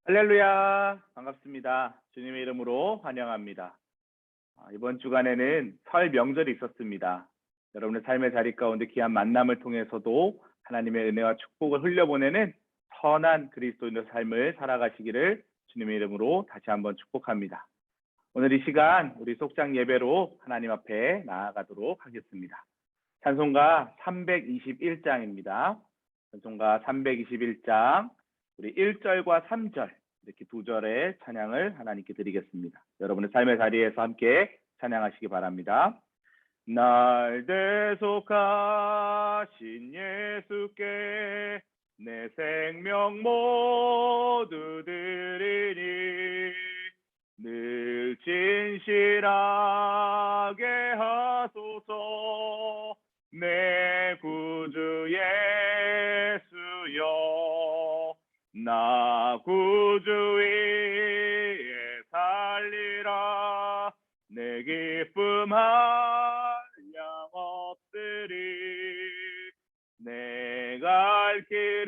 할렐루야, 반갑습니다. 주님의 이름으로 환영합니다. 이번 주간에는 설 명절이 있었습니다. 여러분의 삶의 자리 가운데 귀한 만남을 통해서도 하나님의 은혜와 축복을 흘려보내는 선한 그리스도인의 삶을 살아가시기를 주님의 이름으로 다시 한번 축복합니다. 오늘 이 시간 우리 속장 예배로 하나님 앞에 나아가도록 하겠습니다. 찬송가 321장입니다. 찬송가 321장 우리 1절과 3절 이렇게 두 절의 찬양을 하나님께 드리겠습니다. 여러분의 삶의 자리에서 함께 찬양하시기 바랍니다. 날 대속하신 예수께 내 생명 모두 드리니 늘 진실하게 하소서 내 구주 예수여 나 구주 위에 살리라 내 기쁨 한량 없으리 내 갈 길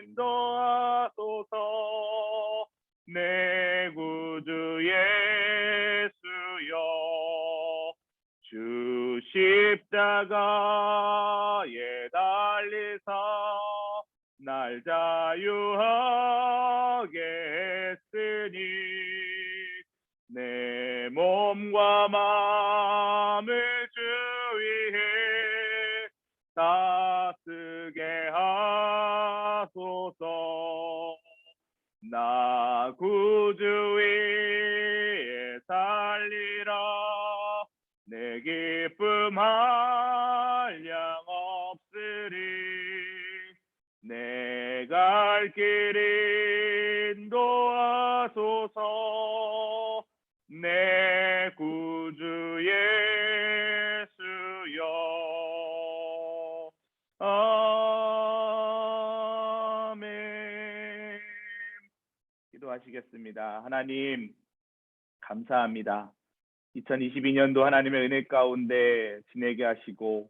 인도하소서 내 구주 예수여 주 십자가에 달리사 날 자유하게 했으니 내 몸과 마음을 주 위해 다쓰게 하소서 나 구주 위에 살리라 내 기쁨 한량 없으리 내 갈 길 인도하소서 내 구주 예수여 아멘. 기도하시겠습니다. 하나님 감사합니다. 2022년도 하나님의 은혜 가운데 지내게 하시고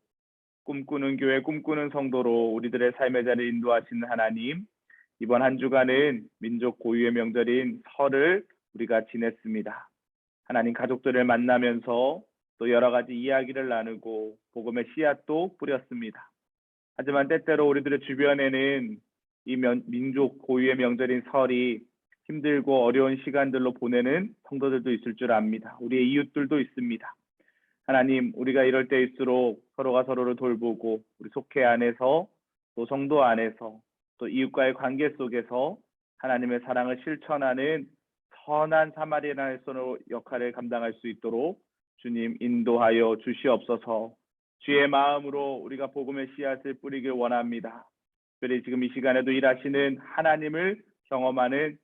꿈꾸는 교회, 꿈꾸는 성도로 우리들의 삶의 자리를 인도하시는 하나님, 이번 한 주간은 민족 고유의 명절인 설을 우리가 지냈습니다. 하나님 가족들을 만나면서 또 여러 가지 이야기를 나누고 복음의 씨앗도 뿌렸습니다. 하지만 때때로 우리들의 주변에는 이 민족 고유의 명절인 설이 힘들고 어려운 시간들로 보내는 성도들도 있을 줄 압니다. 우리의 이웃들도 있습니다. 하나님, 우리가 이럴 때일수록 서로가 서로를 돌보고 우리 속회 안에서 또 성도 안에서 또 이웃과의 관계 속에서 하나님의 사랑을 실천하는 선한 사마리아인의 역할을 감당할 수 있도록 주님 인도하여 주시옵소서. 주의 마음으로 우리가 복음의 씨앗을 뿌리길 원합니다. 특별히 지금 이 시간에도 일하시는 하나님을 경험하는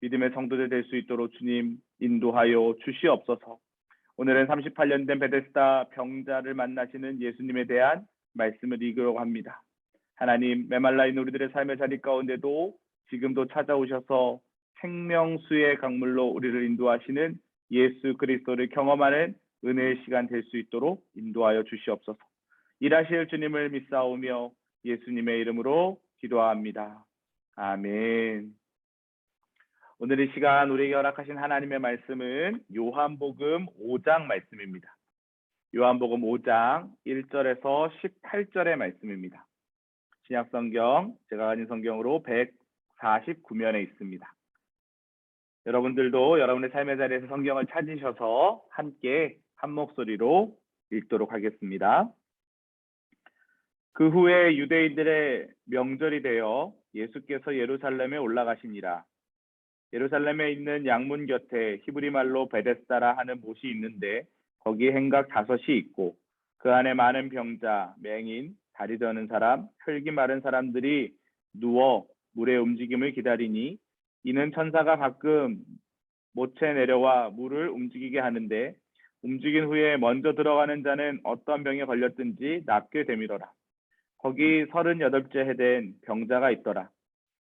믿음의 성도들 될 수 있도록 주님 인도하여 주시옵소서. 오늘은 38년 된 베데스다 병자를 만나시는 예수님에 대한 말씀을 읽으려고 합니다. 하나님, 메말라 있는 우리들의 삶의 자리 가운데도 지금도 찾아오셔서 생명수의 강물로 우리를 인도하시는 예수 그리스도를 경험하는 은혜의 시간 될 수 있도록 인도하여 주시옵소서. 일하실 주님을 믿사오며 예수님의 이름으로 기도합니다. 아멘. 오늘 이 시간 우리에게 허락하신 하나님의 말씀은 요한복음 5장 말씀입니다. 요한복음 5장 1절에서 18절의 말씀입니다. 신약성경, 제가 가진 성경으로 149면에 있습니다. 여러분들도 여러분의 삶의 자리에서 성경을 찾으셔서 함께 한 목소리로 읽도록 하겠습니다. 그 후에 유대인들의 명절이 되어 예수께서 예루살렘에 올라가시니라. 예루살렘에 있는 양문 곁에 히브리 말로 베데스다라 하는 못이 있는데 거기 행각 5이 있고 그 안에 많은 병자, 맹인, 다리 저는 사람, 혈기 마른 사람들이 누워 물의 움직임을 기다리니 이는 천사가 가끔 못에 내려와 물을 움직이게 하는데 움직인 후에 먼저 들어가는 자는 어떤 병에 걸렸든지 낫게 되밀어라. 거기 38째 해된 병자가 있더라.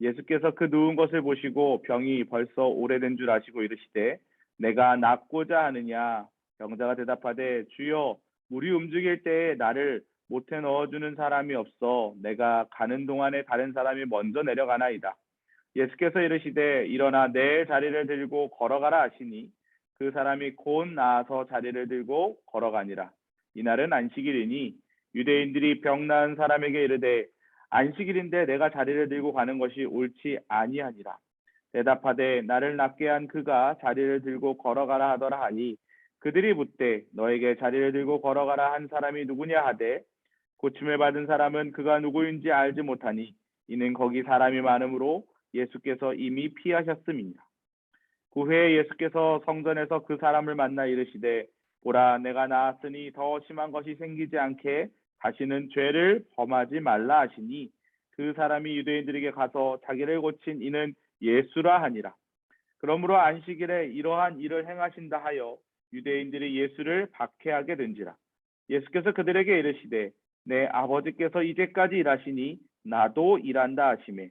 예수께서 그 누운 것을 보시고 병이 벌써 오래된 줄 아시고 이르시되 내가 낫고자 하느냐. 병자가 대답하되 주여 물이 움직일 때에 나를 못에 넣어주는 사람이 없어 내가 가는 동안에 다른 사람이 먼저 내려가나이다. 예수께서 이르시되 일어나 내 자리를 들고 걸어가라 하시니 그 사람이 곧 나아서 자리를 들고 걸어가니라. 이날은 안식일이니 유대인들이 병 나은 사람에게 이르되 안식일인데 내가 자리를 들고 가는 것이 옳지 아니하니라. 대답하되 나를 낫게 한 그가 자리를 들고 걸어가라 하더라 하니 그들이 묻되 너에게 자리를 들고 걸어가라 한 사람이 누구냐 하되 고침을 받은 사람은 그가 누구인지 알지 못하니 이는 거기 사람이 많으므로 예수께서 이미 피하셨음이니라. 그 후에 예수께서 성전에서 그 사람을 만나 이르시되 보라 내가 나았으니 더 심한 것이 생기지 않게 다시는 죄를 범하지 말라 하시니 그 사람이 유대인들에게 가서 자기를 고친 이는 예수라 하니라. 그러므로 안식일에 이러한 일을 행하신다 하여 유대인들이 예수를 박해하게 된지라. 예수께서 그들에게 이르시되 내 아버지께서 이제까지 일하시니 나도 일한다 하시매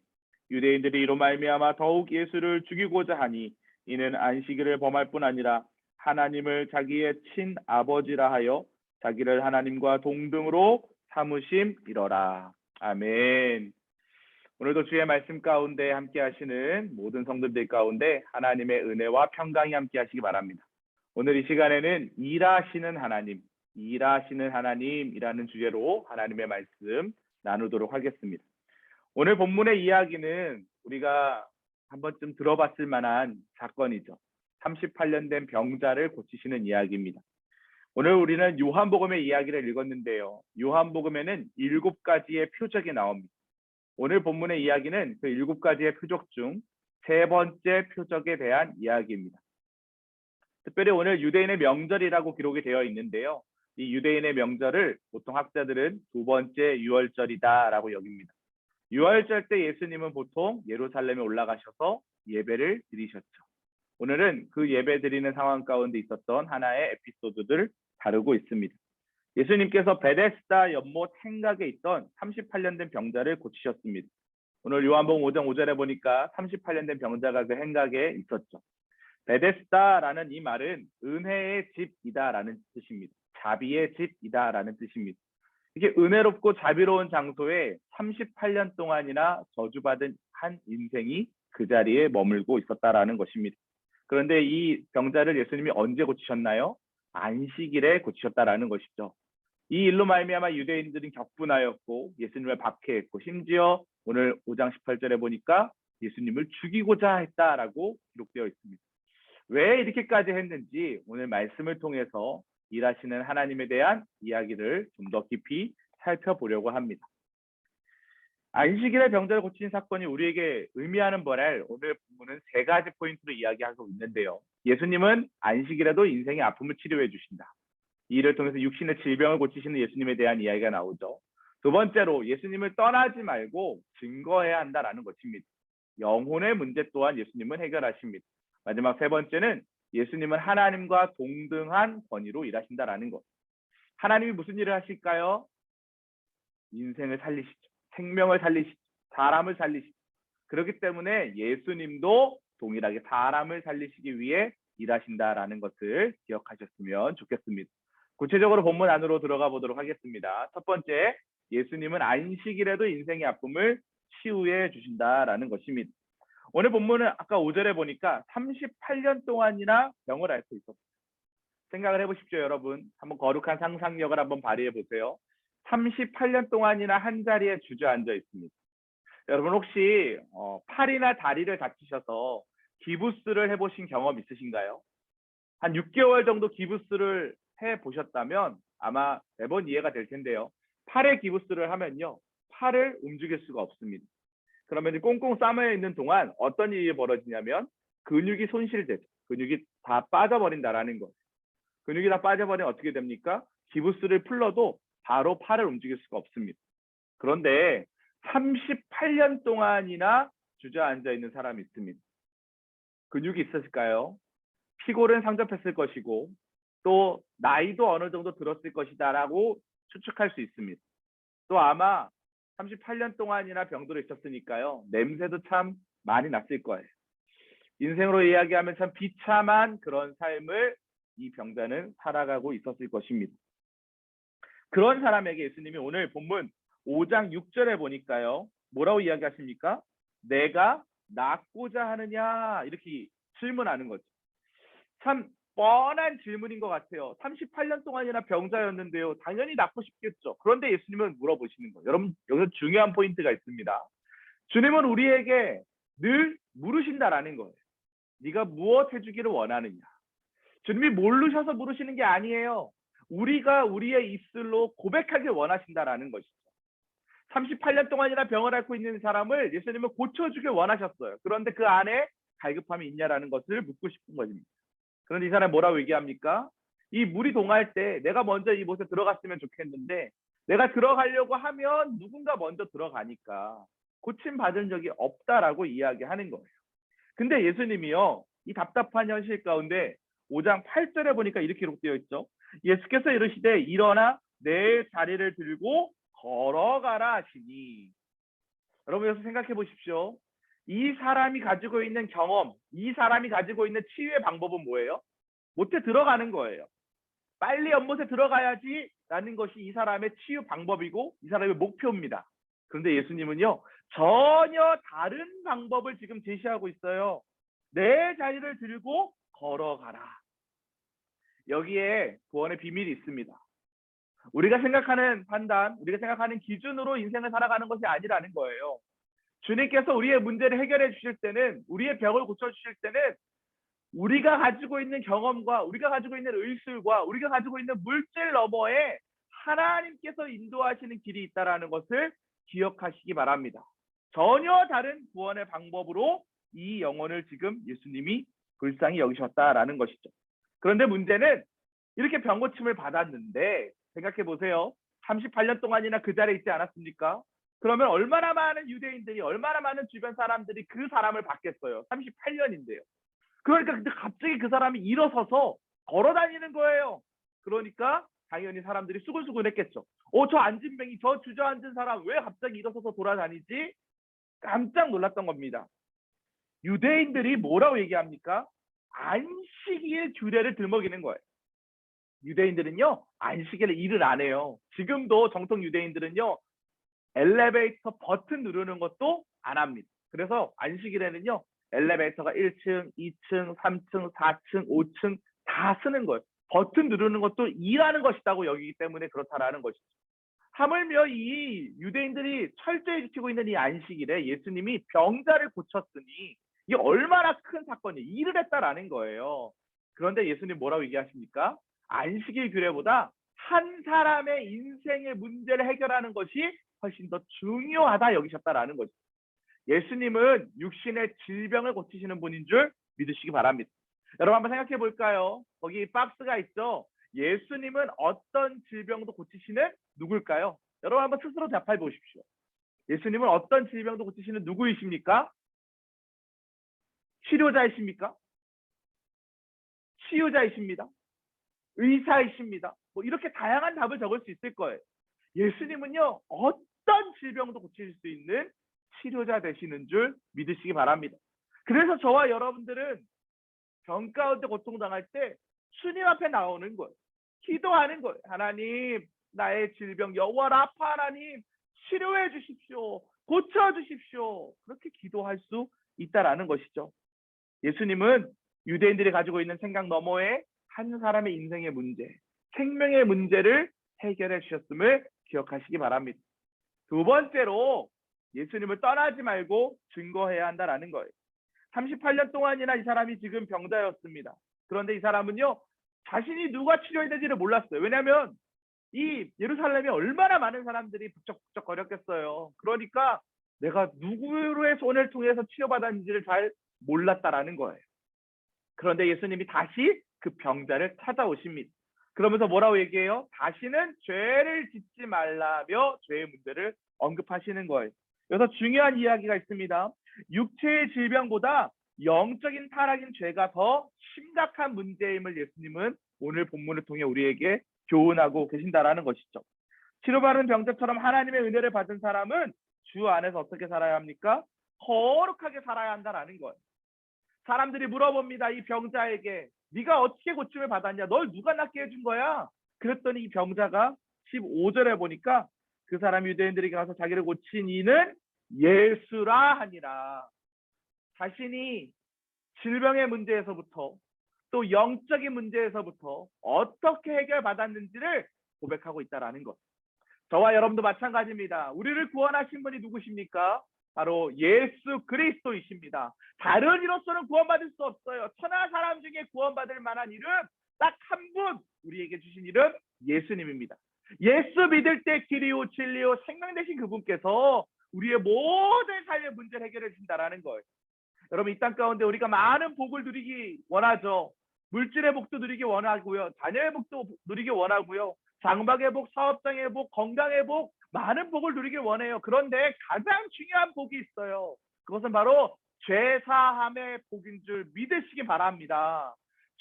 유대인들이 이로 말미암아 더욱 예수를 죽이고자 하니 이는 안식일을 범할 뿐 아니라 하나님을 자기의 친아버지라 하여 자기를 하나님과 동등으로 삼으심이러라. 아멘. 오늘도 주의 말씀 가운데 함께 하시는 모든 성도들 가운데 하나님의 은혜와 평강이 함께 하시기 바랍니다. 오늘 이 시간에는 일하시는 하나님이라는 주제로 하나님의 말씀 나누도록 하겠습니다. 오늘 본문의 이야기는 우리가 한 번쯤 들어봤을 만한 사건이죠. 38년 된 병자를 고치시는 이야기입니다. 오늘 우리는 요한복음의 이야기를 읽었는데요. 요한복음에는 7가지의 표적이 나옵니다. 오늘 본문의 이야기는 그 7가지의 표적 중 3번째 표적에 대한 이야기입니다. 특별히 오늘 유대인의 명절이라고 기록이 되어 있는데요. 이 유대인의 명절을 보통 학자들은 2번째 유월절이다라고 여깁니다. 유월절 때 예수님은 보통 예루살렘에 올라가셔서 예배를 드리셨죠. 오늘은 그 예배 드리는 상황 가운데 있었던 하나의 에피소드를 다루고 있습니다. 예수님께서 베데스다 연못 행각에 있던 38년 된 병자를 고치셨습니다. 오늘 요한복음 5장 5절에 보니까 38년 된 병자가 그 행각에 있었죠. 베데스다라는 이 말은 은혜의 집이다라는 뜻입니다. 자비의 집이다라는 뜻입니다. 이게 은혜롭고 자비로운 장소에 38년 동안이나 저주받은 한 인생이 그 자리에 머물고 있었다라는 것입니다. 그런데 이 병자를 예수님이 언제 고치셨나요? 안식일에 고치셨다라는 것이죠. 이 일로 말미암아 유대인들은 격분하였고 예수님을 박해했고 심지어 오늘 5장 18절에 보니까 예수님을 죽이고자 했다라고 기록되어 있습니다. 왜 이렇게까지 했는지 오늘 말씀을 통해서 일하시는 하나님에 대한 이야기를 좀 더 깊이 살펴보려고 합니다. 안식일에 병자를 고친 사건이 우리에게 의미하는 바를 오늘 본문은 3가지 포인트로 이야기하고 있는데요. 예수님은 안식일에도 인생의 아픔을 치료해 주신다. 이 일을 통해서 육신의 질병을 고치시는 예수님에 대한 이야기가 나오죠. 2번째로 예수님을 떠나지 말고 증거해야 한다라는 것입니다. 영혼의 문제 또한 예수님은 해결하십니다. 마지막 3번째는 예수님은 하나님과 동등한 권위로 일하신다라는 것. 하나님이 무슨 일을 하실까요? 인생을 살리시죠. 생명을 살리시죠. 사람을 살리시죠. 그렇기 때문에 예수님도 동일하게 사람을 살리시기 위해 일하신다라는 것을 기억하셨으면 좋겠습니다. 구체적으로 본문 안으로 들어가 보도록 하겠습니다. 첫 번째, 예수님은 안식일에도 인생의 아픔을 치유해 주신다라는 것입니다. 오늘 본문은 아까 5절에 보니까 38년 동안이나 병을 앓고 있었어요. 생각을 해보십시오, 여러분. 한번 거룩한 상상력을 한번 발휘해 보세요. 38년 동안이나 한 자리에 주저앉아 있습니다. 여러분 혹시 팔이나 다리를 다치셔서 기부스를 해보신 경험 있으신가요? 한 6개월 정도 기부스를 해보셨다면 아마 매번 이해가 될 텐데요. 팔에 기부스를 하면요. 팔을 움직일 수가 없습니다. 그러면 꽁꽁 싸매어 있는 동안 어떤 일이 벌어지냐면 근육이 손실되죠. 근육이 다 빠져버린다라는 거. 근육이 다 빠져버리면 어떻게 됩니까? 기부스를 풀러도 바로 팔을 움직일 수가 없습니다. 그런데 38년 동안이나 주저앉아 있는 사람이 있습니다. 근육이 있었을까요? 피골은 상접했을 것이고 또 나이도 어느 정도 들었을 것이다라고 추측할 수 있습니다. 또 아마 38년 동안이나 병들어 있었으니까요. 냄새도 참 많이 났을 거예요. 인생으로 이야기하면 참 비참한 그런 삶을 이 병자는 살아가고 있었을 것입니다. 그런 사람에게 예수님이 오늘 본문 5장 6절에 보니까요. 뭐라고 이야기하십니까? 내가 낫고자 하느냐 이렇게 질문하는 거죠. 참 뻔한 질문인 것 같아요. 38년 동안이나 병자였는데요. 당연히 낫고 싶겠죠. 그런데 예수님은 물어보시는 거예요. 여러분 여기서 중요한 포인트가 있습니다. 주님은 우리에게 늘 물으신다라는 거예요. 네가 무엇 해주기를 원하느냐. 주님이 모르셔서 물으시는 게 아니에요. 우리가 우리의 입술로 고백하길 원하신다라는 것이죠. 38년 동안이나 병을 앓고 있는 사람을 예수님은 고쳐주길 원하셨어요. 그런데 그 안에 갈급함이 있냐라는 것을 묻고 싶은 것입니다. 그런데 이 사람이 뭐라고 얘기합니까? 이 물이 동할 때 내가 먼저 이 못에 들어갔으면 좋겠는데 내가 들어가려고 하면 누군가 먼저 들어가니까 고침받은 적이 없다라고 이야기하는 거예요. 근데 예수님이요, 이 답답한 현실 가운데 5장 8절에 보니까 이렇게 기록되어 있죠. 예수께서 이르시되 일어나 내 자리를 들고 걸어가라 하시니. 여러분 여기서 생각해 보십시오. 이 사람이 가지고 있는 경험, 이 사람이 가지고 있는 치유의 방법은 뭐예요? 못에 들어가는 거예요. 빨리 연못에 들어가야지 라는 것이 이 사람의 치유 방법이고 이 사람의 목표입니다. 그런데 예수님은요, 전혀 다른 방법을 지금 제시하고 있어요. 내 자리를 들고 걸어가라. 여기에 구원의 비밀이 있습니다. 우리가 생각하는 판단, 우리가 생각하는 기준으로 인생을 살아가는 것이 아니라는 거예요. 주님께서 우리의 문제를 해결해 주실 때는, 우리의 병을 고쳐주실 때는 우리가 가지고 있는 경험과 우리가 가지고 있는 의술과 우리가 가지고 있는 물질 너머에 하나님께서 인도하시는 길이 있다는 것을 기억하시기 바랍니다. 전혀 다른 구원의 방법으로 이 영혼을 지금 예수님이 불쌍히 여기셨다라는 것이죠. 그런데 문제는 이렇게 병고침을 받았는데 생각해 보세요. 38년 동안이나 그 자리에 있지 않았습니까? 그러면 얼마나 많은 유대인들이, 얼마나 많은 주변 사람들이 그 사람을 받겠어요. 38년인데요. 그러니까 근데 갑자기 그 사람이 일어서서 걸어다니는 거예요. 그러니까 당연히 사람들이 수근수근했겠죠. 저 안진뱅이, 저 주저앉은 사람 왜 갑자기 일어서서 돌아다니지? 깜짝 놀랐던 겁니다. 유대인들이 뭐라고 얘기합니까? 안식일 규례를 들먹이는 거예요. 유대인들은요, 안식일에 일을 안 해요. 지금도 정통 유대인들은요, 엘리베이터 버튼 누르는 것도 안 합니다. 그래서 안식일에는요, 엘리베이터가 1층, 2층, 3층, 4층, 5층 다 쓰는 거예요. 버튼 누르는 것도 일하는 것이라고 여기기 때문에 그렇다라는 것이죠. 하물며 이 유대인들이 철저히 지키고 있는 이 안식일에 예수님이 병자를 고쳤으니 이게 얼마나 큰 사건이에요. 일을 했다라는 거예요. 그런데 예수님 뭐라고 얘기하십니까? 안식일 규례보다 한 사람의 인생의 문제를 해결하는 것이 훨씬 더 중요하다 여기셨다라는 거죠. 예수님은 육신의 질병을 고치시는 분인 줄 믿으시기 바랍니다. 여러분 한번 생각해 볼까요? 거기 박스가 있죠. 예수님은 어떤 질병도 고치시는 누굴까요? 여러분 한번 스스로 답해 보십시오. 예수님은 어떤 질병도 고치시는 누구이십니까? 치료자이십니까? 치유자이십니다. 의사이십니다. 뭐 이렇게 다양한 답을 적을 수 있을 거예요. 예수님은요, 어떤 질병도 고칠 수 있는 치료자 되시는 줄 믿으시기 바랍니다. 그래서 저와 여러분들은 병 가운데 고통당할 때 주님 앞에 나오는 거예요. 기도하는 거예요. 하나님, 나의 질병 여호와 라파 하나님 치료해 주십시오. 고쳐 주십시오. 그렇게 기도할 수 있다라는 것이죠. 예수님은 유대인들이 가지고 있는 생각 너머에 한 사람의 인생의 문제, 생명의 문제를 해결해 주셨음을 기억하시기 바랍니다. 두 번째로 예수님을 떠나지 말고 증거해야 한다라는 거예요. 38년 동안이나 이 사람이 지금 병자였습니다. 그런데 이 사람은요, 자신이 누가 치료해야 되지를 몰랐어요. 왜냐하면 이 예루살렘에 얼마나 많은 사람들이 북적북적 거렸겠어요. 그러니까 내가 누구의 손을 통해서 치료받았는지를 잘 몰랐다라는 거예요. 그런데 예수님이 다시 그 병자를 찾아오십니다. 그러면서 뭐라고 얘기해요? 다시는 죄를 짓지 말라며 죄의 문제를 언급하시는 거예요. 여기서 중요한 이야기가 있습니다. 육체의 질병보다 영적인 타락인 죄가 더 심각한 문제임을 예수님은 오늘 본문을 통해 우리에게 교훈하고 계신다라는 것이죠. 치료받은 병자처럼 하나님의 은혜를 받은 사람은 주 안에서 어떻게 살아야 합니까? 거룩하게 살아야 한다라는 거예요. 사람들이 물어봅니다. 이 병자에게 네가 어떻게 고침을 받았냐? 널 누가 낫게 해준 거야? 그랬더니 이 병자가 15절에 보니까 그 사람 유대인들에게 가서 자기를 고친 이는 예수라 하니라. 자신이 질병의 문제에서부터 또 영적인 문제에서부터 어떻게 해결받았는지를 고백하고 있다라는 것. 저와 여러분도 마찬가지입니다. 우리를 구원하신 분이 누구십니까? 바로 예수 그리스도이십니다. 다른 이로서는 구원받을 수 없어요. 천하 사람 중에 구원받을 만한 이름 딱 한 분, 우리에게 주신 이름 예수님입니다. 예수 믿을 때 길이요 진리요 생명 되신 그분께서 우리의 모든 삶의 문제를 해결해 주신다라는 거예요. 여러분, 이 땅 가운데 우리가 많은 복을 누리기 원하죠. 물질의 복도 누리기 원하고요. 자녀의 복도 누리기 원하고요. 장막의 복, 사업장의 복, 건강의 복, 많은 복을 누리길 원해요. 그런데 가장 중요한 복이 있어요. 그것은 바로 죄사함의 복인 줄 믿으시기 바랍니다.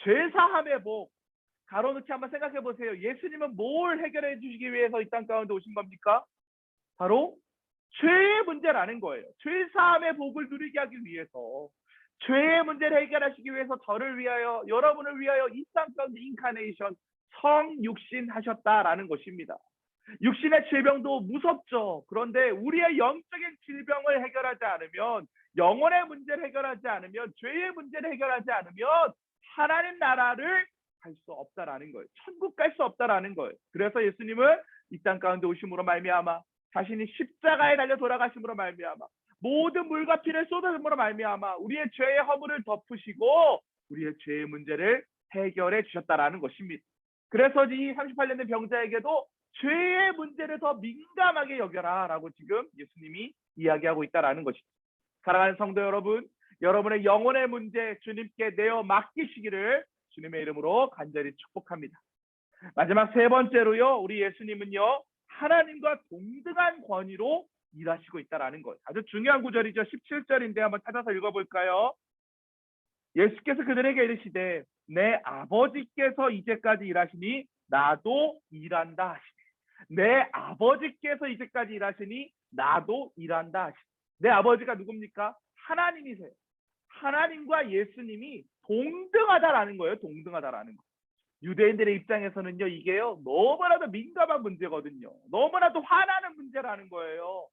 죄사함의 복. 가로놓기 한번 생각해 보세요. 예수님은 뭘 해결해 주시기 위해서 이 땅 가운데 오신 겁니까? 바로 죄의 문제라는 거예요. 죄사함의 복을 누리게 하기 위해서, 죄의 문제를 해결하시기 위해서 저를 위하여, 여러분을 위하여 이 땅 가운데 인카네이션, 성육신 하셨다라는 것입니다. 육신의 질병도 무섭죠. 그런데 우리의 영적인 질병을 해결하지 않으면, 영혼의 문제를 해결하지 않으면, 죄의 문제를 해결하지 않으면 하나님 나라를 갈 수 없다라는 거예요. 천국 갈 수 없다라는 거예요. 그래서 예수님은 이 땅 가운데 오심으로 말미암아, 자신이 십자가에 달려 돌아가심으로 말미암아, 모든 물과 피를 쏟아짐으로 말미암아 우리의 죄의 허물을 덮으시고 우리의 죄의 문제를 해결해 주셨다라는 것입니다. 그래서 이 38년 된 병자에게도 죄의 문제를 더 민감하게 여겨라라고 지금 예수님이 이야기하고 있다라는 것입니다. 사랑하는 성도 여러분, 여러분의 영혼의 문제 주님께 내어 맡기시기를 주님의 이름으로 간절히 축복합니다. 마지막 세 번째로요, 우리 예수님은요, 하나님과 동등한 권위로 일하시고 있다라는 것. 아주 중요한 구절이죠. 17절인데 한번 찾아서 읽어볼까요? 예수께서 그들에게 이르시되 내 아버지께서 이제까지 일하시니 나도 일한다 하시니. 내 아버지께서 이제까지 일하시니 나도 일한다 하시니. 내 아버지가 누굽니까? 하나님이세요. 하나님과 예수님이 동등하다라는 거예요. 동등하다라는 거. 유대인들의 입장에서는요, 이게요, 너무나도 민감한 문제거든요. 너무나도 화나는 문제라는 거예요.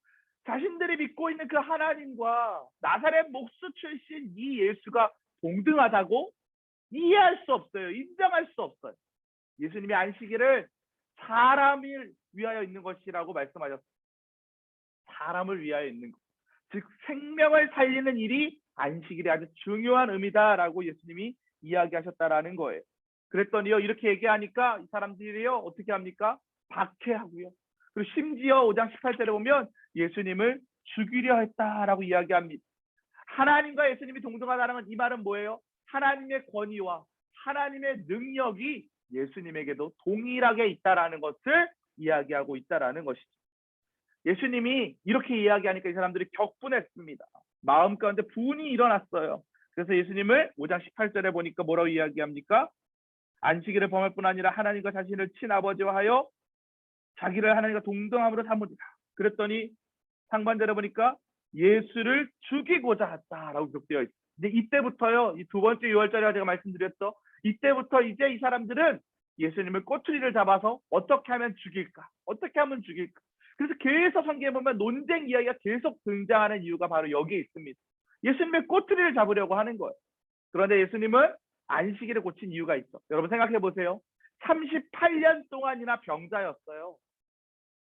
자신들이 믿고 있는 그 하나님과 나사렛 목수 출신 이 예수가 동등하다고 이해할 수 없어요. 인정할 수 없어요. 예수님이 안식일을 사람을 위하여 있는 것이라고 말씀하셨어요. 사람을 위하여 있는 것. 즉 생명을 살리는 일이 안식일이 아주 중요한 의미다라고 예수님이 이야기하셨다라는 거예요. 그랬더니요, 이렇게 얘기하니까 이 사람들이요, 어떻게 합니까? 박해하고요. 그리고 심지어 5장 18절에 보면 예수님을 죽이려 했다라고 이야기합니다. 하나님과 예수님이 동등하다는 건 이 말은 뭐예요? 하나님의 권위와 하나님의 능력이 예수님에게도 동일하게 있다라는 것을 이야기하고 있다라는 것이죠. 예수님이 이렇게 이야기하니까 이 사람들이 격분했습니다. 마음 가운데 분이 일어났어요. 그래서 예수님을 5장 18절에 보니까 뭐라고 이야기합니까? 안식일을 범할 뿐 아니라 하나님과 자신을 친아버지와 하여 자기를 하나님과 동등함으로 삼으리라. 그랬더니 상반절에 보니까 예수를 죽이고자 했다라고 기록되어 있어요. 근데 이때부터요, 이 두 번째 6월절에 제가 말씀드렸죠. 이때부터 이제 이 사람들은 예수님을 꼬투리를 잡아서 어떻게 하면 죽일까? 어떻게 하면 죽일까? 그래서 계속 성경에 보면 논쟁 이야기가 계속 등장하는 이유가 바로 여기에 있습니다. 예수님의 꼬투리를 잡으려고 하는 거예요. 그런데 예수님은 안식일을 고친 이유가 있어. 여러분 생각해 보세요. 38년 동안이나 병자였어요.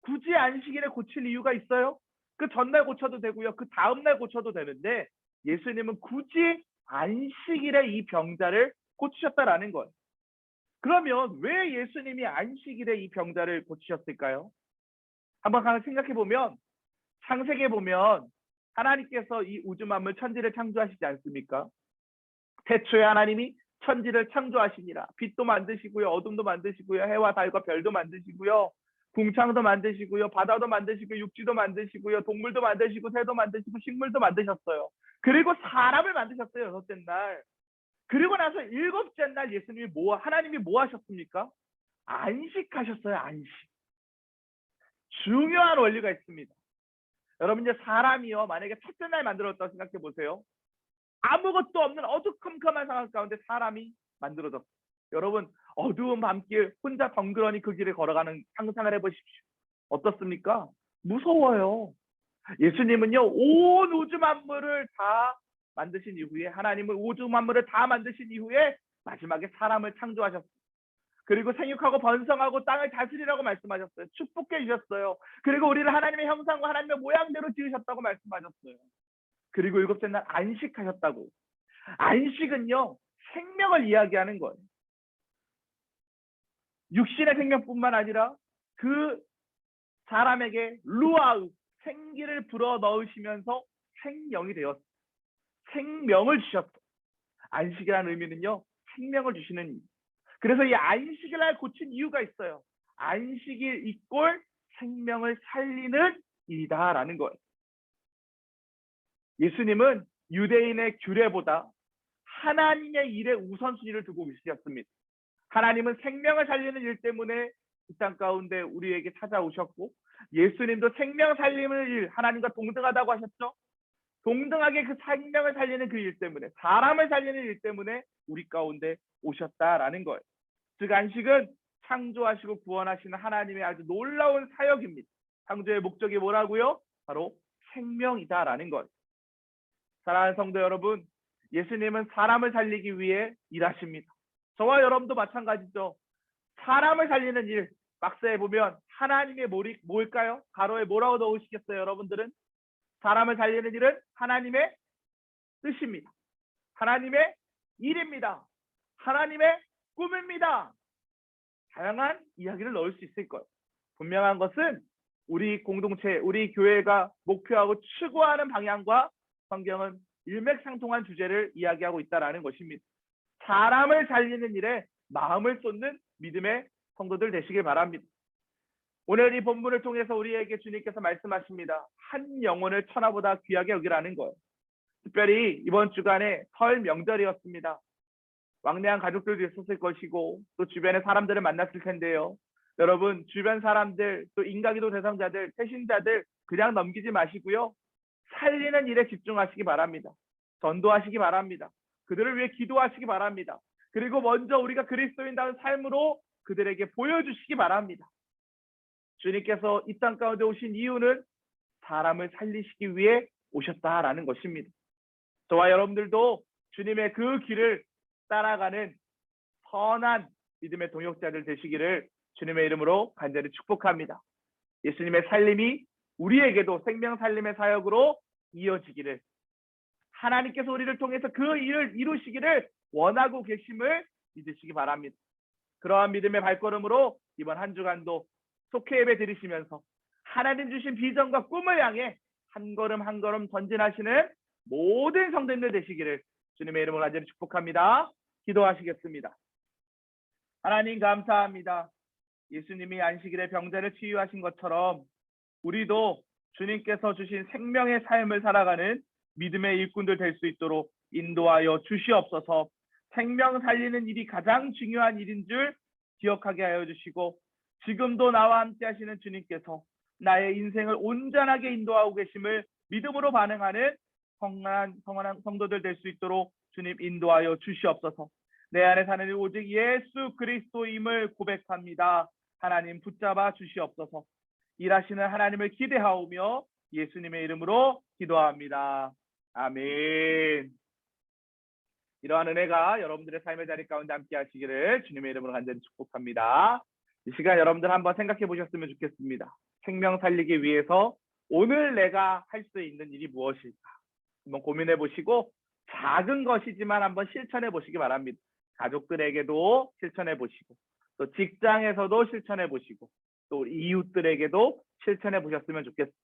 굳이 안식일에 고칠 이유가 있어요? 그 전날 고쳐도 되고요. 그 다음날 고쳐도 되는데 예수님은 굳이 안식일에 이 병자를 고치셨다라는 거예요. 그러면 왜 예수님이 안식일에 이 병자를 고치셨을까요? 한번 생각해 보면, 창세기에 보면 하나님께서 이 우주 만물 천지를 창조하시지 않습니까? 태초에 하나님이 천지를 창조하시니라. 빛도 만드시고요, 어둠도 만드시고요, 해와 달과 별도 만드시고요, 궁창도 만드시고요, 바다도 만드시고, 육지도 만드시고요, 동물도 만드시고, 새도 만드시고, 식물도 만드셨어요. 그리고 사람을 만드셨어요, 여섯째 날. 그리고 나서 일곱째 날 예수님이 하나님이 뭐 하셨습니까? 안식하셨어요. 안식. 중요한 원리가 있습니다. 여러분, 이제 사람이요, 만약에 첫째 날 만들었다고 생각해 보세요. 아무것도 없는 어두컴컴한 상황 가운데 사람이 만들어졌어요. 여러분, 어두운 밤길 혼자 덩그러니 그 길을 걸어가는 상상을 해보십시오. 어떻습니까? 무서워요. 예수님은요, 온 우주 만물을 다 만드신 이후에, 하나님은 우주 만물을 다 만드신 이후에 마지막에 사람을 창조하셨어요. 그리고 생육하고 번성하고 땅을 다스리라고 말씀하셨어요. 축복해 주셨어요. 그리고 우리를 하나님의 형상과 하나님의 모양대로 지으셨다고 말씀하셨어요. 그리고 일곱째 날 안식하셨다고. 안식은요, 생명을 이야기하는 거예요. 육신의 생명뿐만 아니라 그 사람에게 루아우, 생기를 불어 넣으시면서 생명이 되었어요. 생명을 주셨어요. 안식이라는 의미는요, 생명을 주시는 이유. 그래서 이 안식일 날 고친 이유가 있어요. 안식일 이꼴 생명을 살리는 일이다라는 거예요. 예수님은 유대인의 규례보다 하나님의 일에 우선순위를 두고 계셨습니다. 하나님은 생명을 살리는 일 때문에 이 땅 가운데 우리에게 찾아오셨고, 예수님도 생명 살리는 일, 하나님과 동등하다고 하셨죠. 동등하게 그 생명을 살리는 그 일 때문에, 사람을 살리는 일 때문에 우리 가운데 오셨다라는 거예요. 즉 안식은 창조하시고 구원하시는 하나님의 아주 놀라운 사역입니다. 창조의 목적이 뭐라고요? 바로 생명이다라는 거예요. 사랑하는 성도 여러분, 예수님은 사람을 살리기 위해 일하십니다. 저와 여러분도 마찬가지죠. 사람을 살리는 일, 박스에 보면 하나님의 뭘까요? 가로에 뭐라고 넣으시겠어요, 여러분들은? 사람을 살리는 일은 하나님의 뜻입니다. 하나님의 일입니다. 하나님의 꿈입니다. 다양한 이야기를 넣을 수 있을 거예요. 분명한 것은 우리 공동체, 우리 교회가 목표하고 추구하는 방향과 성경은 일맥상통한 주제를 이야기하고 있다는 것입니다. 사람을 살리는 일에 마음을 쏟는 믿음의 성도들 되시길 바랍니다. 오늘 이 본문을 통해서 우리에게 주님께서 말씀하십니다. 한 영혼을 천하보다 귀하게 여기라는 거예요. 특별히 이번 주간에 설 명절이었습니다. 왕래한 가족들도 있었을 것이고 또 주변의 사람들을 만났을 텐데요. 여러분, 주변 사람들, 또 인가기도 대상자들, 태신자들 그냥 넘기지 마시고요. 살리는 일에 집중하시기 바랍니다. 전도하시기 바랍니다. 그들을 위해 기도하시기 바랍니다. 그리고 먼저 우리가 그리스도인다운 삶으로 그들에게 보여주시기 바랍니다. 주님께서 이 땅 가운데 오신 이유는 사람을 살리시기 위해 오셨다라는 것입니다. 저와 여러분들도 주님의 그 길을 따라가는 선한 믿음의 동역자들 되시기를 주님의 이름으로 간절히 축복합니다. 예수님의 살림이 우리에게도 생명 살림의 사역으로 이어지기를, 하나님께서 우리를 통해서 그 일을 이루시기를 원하고 계심을 믿으시기 바랍니다. 그러한 믿음의 발걸음으로 이번 한 주간도 속회 예배 드리시면서 하나님 주신 비전과 꿈을 향해 한 걸음 한 걸음 전진하시는 모든 성도님들 되시기를 주님의 이름으로 간절히 축복합니다. 기도하시겠습니다. 하나님 감사합니다. 예수님이 안식일에 병자를 치유하신 것처럼 우리도 주님께서 주신 생명의 삶을 살아가는 믿음의 일꾼들 될 수 있도록 인도하여 주시옵소서. 생명 살리는 일이 가장 중요한 일인 줄 기억하게 하여 주시고, 지금도 나와 함께 하시는 주님께서 나의 인생을 온전하게 인도하고 계심을 믿음으로 반응하는 성한 성도들 될 수 있도록 주님 인도하여 주시옵소서. 내 안에 사는 일 오직 예수 그리스도임을 고백합니다. 하나님 붙잡아 주시옵소서. 일하시는 하나님을 기대하오며 예수님의 이름으로 기도합니다. 아멘. 이러한 은혜가 여러분들의 삶의 자리 가운데 함께 하시기를 주님의 이름으로 간절히 축복합니다. 이 시간 여러분들 한번 생각해 보셨으면 좋겠습니다. 생명 살리기 위해서 오늘 내가 할 수 있는 일이 무엇일까? 한번 고민해 보시고 작은 것이지만 한번 실천해 보시기 바랍니다. 가족들에게도 실천해 보시고, 또 직장에서도 실천해 보시고, 또 이웃들에게도 실천해 보셨으면 좋겠습니다.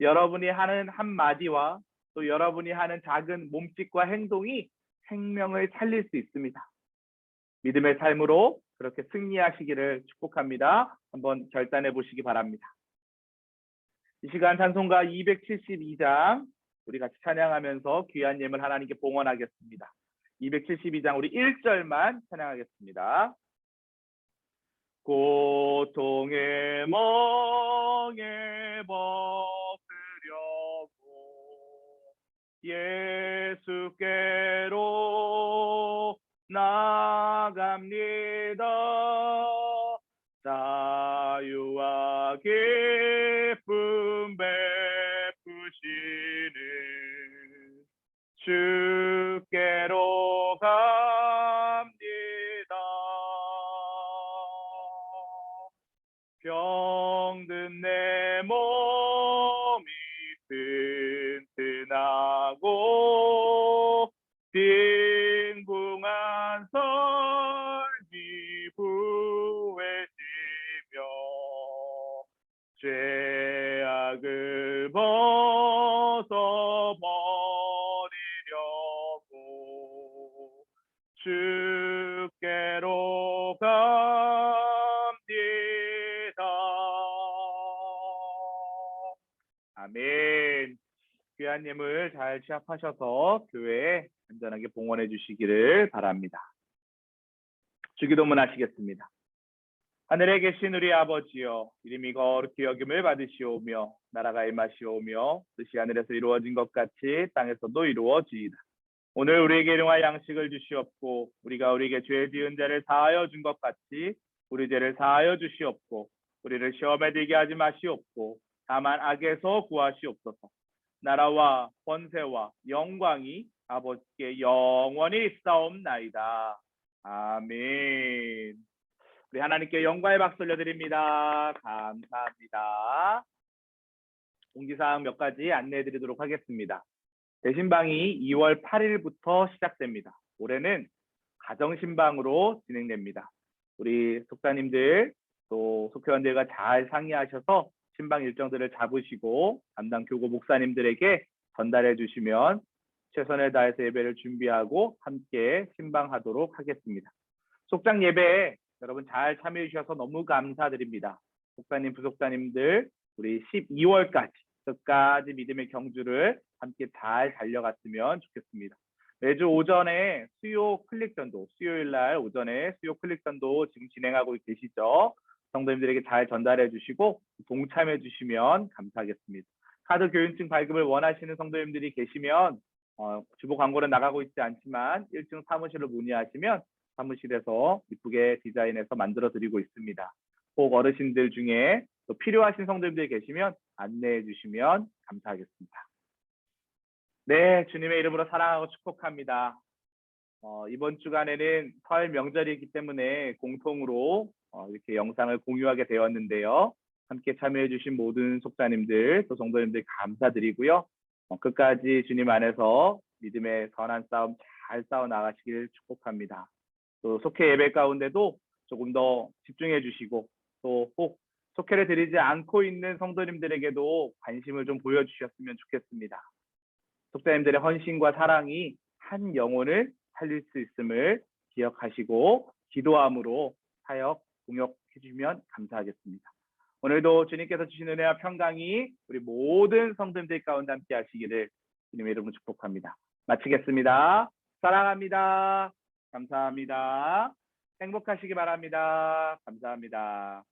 여러분이 하는 한마디와 또 여러분이 하는 작은 몸짓과 행동이 생명을 살릴 수 있습니다. 믿음의 삶으로 그렇게 승리하시기를 축복합니다. 한번 결단해 보시기 바랍니다. 이 시간 찬송가 272장 우리 같이 찬양하면서 귀한 예물 하나님께 봉헌하겠습니다. 272장 우리 1절만 찬양하겠습니다. 고통의 멍에 벗으려고 예수께로 나갑니다. 자유와 기쁨 베푸시는 주 하고 빈궁한 설비 후회지며 죄악을 벗어버리려고 주께로 갑니다. 아멘. 귀한 예물 잘 취합하셔서 교회에 안전하게 봉헌해 주시기를 바랍니다. 주기도문 하시겠습니다. 하늘에 계신 우리 아버지여, 이름이 거룩히 여김을 받으시오며 나라가 임하시오며 뜻이 하늘에서 이루어진 것 같이 땅에서도 이루어지이다. 오늘 우리에게 일용할 양식을 주시옵고 우리가 우리에게 죄 지은 자를 사하여 준 것 같이 우리 죄를 사하여 주시옵고 우리를 시험에 들게 하지 마시옵고 다만 악에서 구하시옵소서. 나라와 권세와 영광이 아버지께 영원히 있사옵나이다. 아멘. 우리 하나님께 영광의 박수 올려드립니다. 감사합니다. 공지사항 몇 가지 안내해 드리도록 하겠습니다. 대신방이 2월 8일부터 시작됩니다. 올해는 가정신방으로 진행됩니다. 우리 속사님들 또 속회원들과 잘 상의하셔서 신방 일정들을 잡으시고 담당 교구 목사님들에게 전달해 주시면 최선을 다해서 예배를 준비하고 함께 신방하도록 하겠습니다. 속장 예배에 여러분 잘 참여해 주셔서 너무 감사드립니다. 속사님, 부속사님들 우리 12월까지 끝까지 믿음의 경주를 함께 잘 달려갔으면 좋겠습니다. 매주 오전에 수요 클릭전도, 수요일 날 오전에 수요 클릭전도 지금 진행하고 계시죠? 성도님들에게 잘 전달해 주시고 동참해 주시면 감사하겠습니다. 카드 교인증 발급을 원하시는 성도님들이 계시면 주보 광고는 나가고 있지 않지만 1층 사무실로 문의하시면 사무실에서 이쁘게 디자인해서 만들어 드리고 있습니다. 꼭 어르신들 중에 또 필요하신 성도님들이 계시면 안내해 주시면 감사하겠습니다. 네, 주님의 이름으로 사랑하고 축복합니다. 이번 주간에는 설 명절이기 때문에 공통으로 이렇게 영상을 공유하게 되었는데요. 함께 참여해 주신 모든 속사님들 또 성도님들 감사드리고요. 끝까지 주님 안에서 믿음의 선한 싸움 잘 싸워 나가시길 축복합니다. 또 속회 예배 가운데도 조금 더 집중해 주시고 또 꼭 속회를 드리지 않고 있는 성도님들에게도 관심을 좀 보여주셨으면 좋겠습니다. 속사님들의 헌신과 사랑이 한 영혼을 살릴 수 있음을 기억하시고 기도함으로 사역 공역해 주시면 감사하겠습니다. 오늘도 주님께서 주신 은혜와 평강이 우리 모든 성도님들 가운데 함께 하시기를 주님의 이름으로 축복합니다. 마치겠습니다. 사랑합니다. 감사합니다. 행복하시기 바랍니다. 감사합니다.